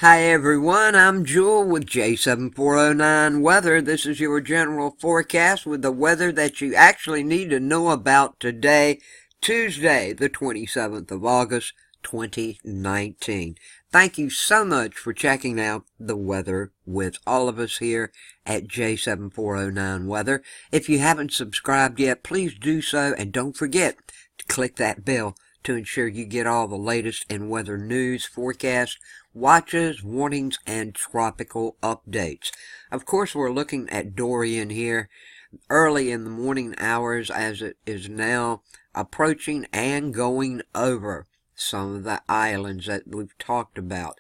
Hi everyone, I'm Jewel with J7409 Weather. This is your general forecast with the weather that you actually need to know about today, Tuesday, the 27th of August, 2019. Thank you so much for checking out the weather with all of us here at J7409 Weather. If you haven't subscribed yet, please do so, and don't forget to click that bell to ensure you get all the latest in weather news, forecasts, watches, warnings, and tropical updates. Of course, we're looking at Dorian here early in the morning hours as it is now approaching and going over some of the islands that we've talked about.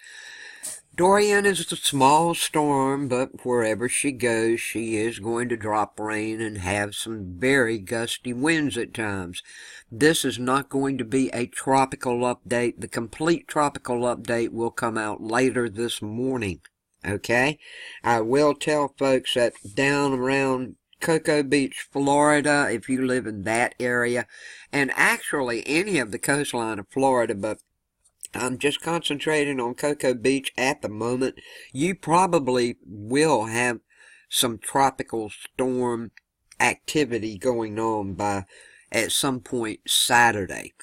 Dorian is a small storm, but wherever she goes, she is going to drop rain and have some very gusty winds at times. This is not going to be a tropical update. The complete tropical update will come out later this morning. Okay? I will tell folks that down around Cocoa Beach, Florida, if you live in that area, and actually any of the coastline of Florida, but I'm just concentrating on Cocoa Beach at the moment. You probably will have some tropical storm activity going on by at some point Saturday.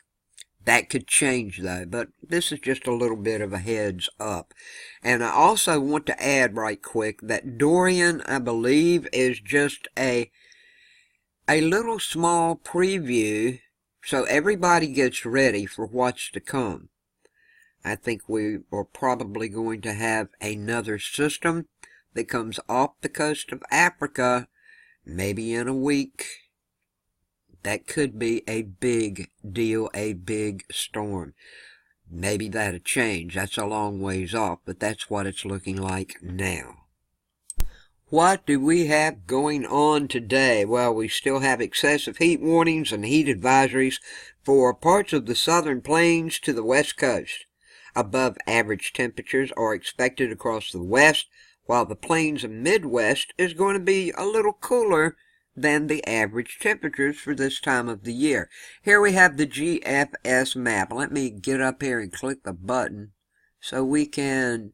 That could change though, but this is just a little bit of a heads up. And I also want to add right quick that Dorian, I believe, is just a little small preview so everybody gets ready for what's to come. I think we are probably going to have another system that comes off the coast of Africa, maybe in a week. That could be a big deal, a big storm. Maybe that'll change. That's a long ways off, but that's what it's looking like now. What do we have going on today? Well, we still have excessive heat warnings and heat advisories for parts of the southern plains to the west coast. Above average temperatures are expected across the west, while the plains and Midwest is going to be a little cooler than the average temperatures for this time of the year. Here we have the GFS map. Let me get up here and click the button so we can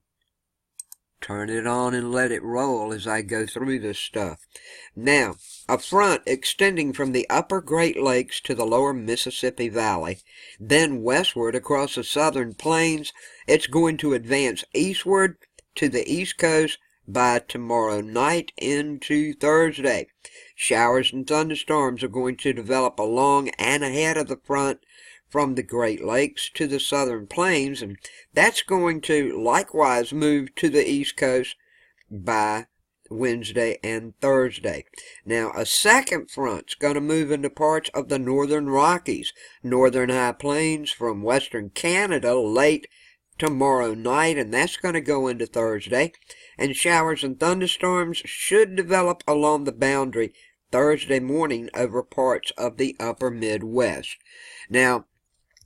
turn it on and let it roll as I go through this stuff. Now, a front extending from the upper Great Lakes to the lower Mississippi Valley, then westward across the southern plains. It's going to advance eastward to the east coast by tomorrow night into Thursday. Showers and thunderstorms are going to develop along and ahead of the front from the Great Lakes to the southern plains, and that's going to likewise move to the east coast by Wednesday and Thursday. Now, a second front's going to move into parts of the northern Rockies, northern high plains from western Canada late tomorrow night, and that's going to go into Thursday. And showers and thunderstorms should develop along the boundary Thursday morning over parts of the upper Midwest. Now,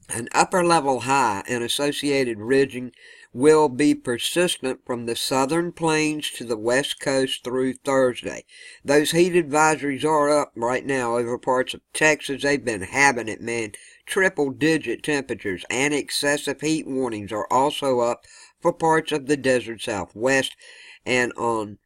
an upper-level high and associated ridging will be persistent from the southern plains to the west coast through Thursday. Those heat advisories are up right now over parts of Texas. They've been having it, man. Triple-digit temperatures and excessive heat warnings are also up for parts of the desert Southwest and on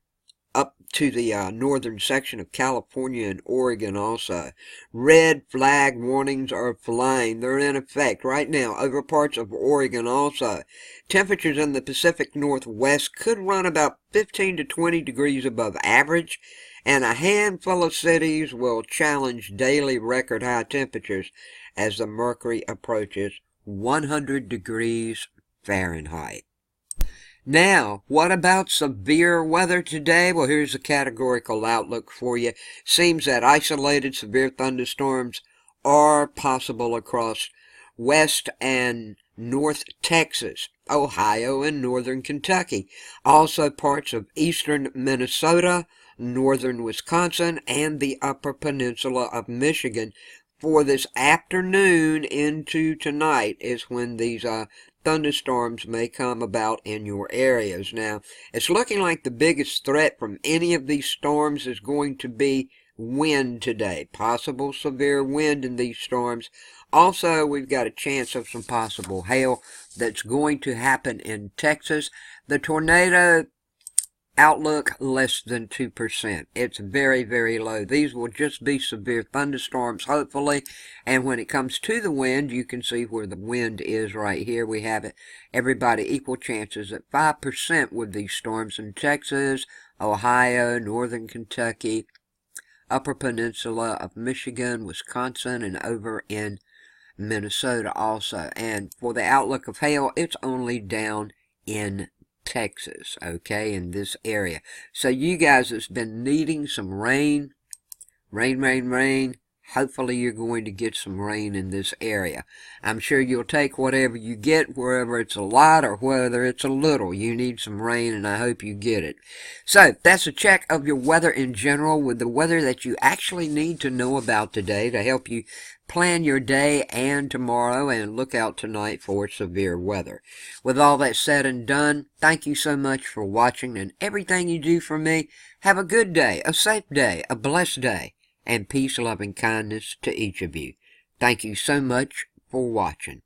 up to the northern section of California and Oregon also. Red flag warnings are flying. They're in effect right now over parts of Oregon also. Temperatures in the Pacific Northwest could run about 15 to 20 degrees above average, and a handful of cities will challenge daily record high temperatures as the mercury approaches 100 degrees Fahrenheit. Now, what about severe weather today? Well, here's a categorical outlook for you. Seems that isolated severe thunderstorms are possible across west and north Texas, Ohio, and northern Kentucky. Also parts of eastern Minnesota, northern Wisconsin, and the upper peninsula of Michigan. For this afternoon into tonight is when these thunderstorms may come about in your areas. Now, it's looking like the biggest threat from any of these storms is going to be wind today. Possible severe wind in these storms. Also, we've got a chance of some possible hail that's going to happen in Texas. The tornado outlook, less than 2%. It's very, very low. These will just be severe thunderstorms, hopefully. And when it comes to the wind, you can see where the wind is right here. We have it. Everybody equal chances at 5% with these storms in Texas, Ohio, northern Kentucky, upper peninsula of Michigan, Wisconsin, and over in Minnesota also. And for the outlook of hail, it's only down in Texas, okay, in this area. So you guys that's been needing some rain, hopefully you're going to get some rain in this area. I'm sure you'll take whatever you get, wherever it's a lot or whether it's a little. You need some rain, and I hope you get it. So that's a check of your weather in general, with the weather that you actually need to know about today to help you plan your day and tomorrow, and look out tonight for severe weather. With all that said and done, thank you so much for watching and everything you do for me. Have a good day, a safe day, a blessed day, and peace, love, and kindness to each of you. Thank you so much for watching.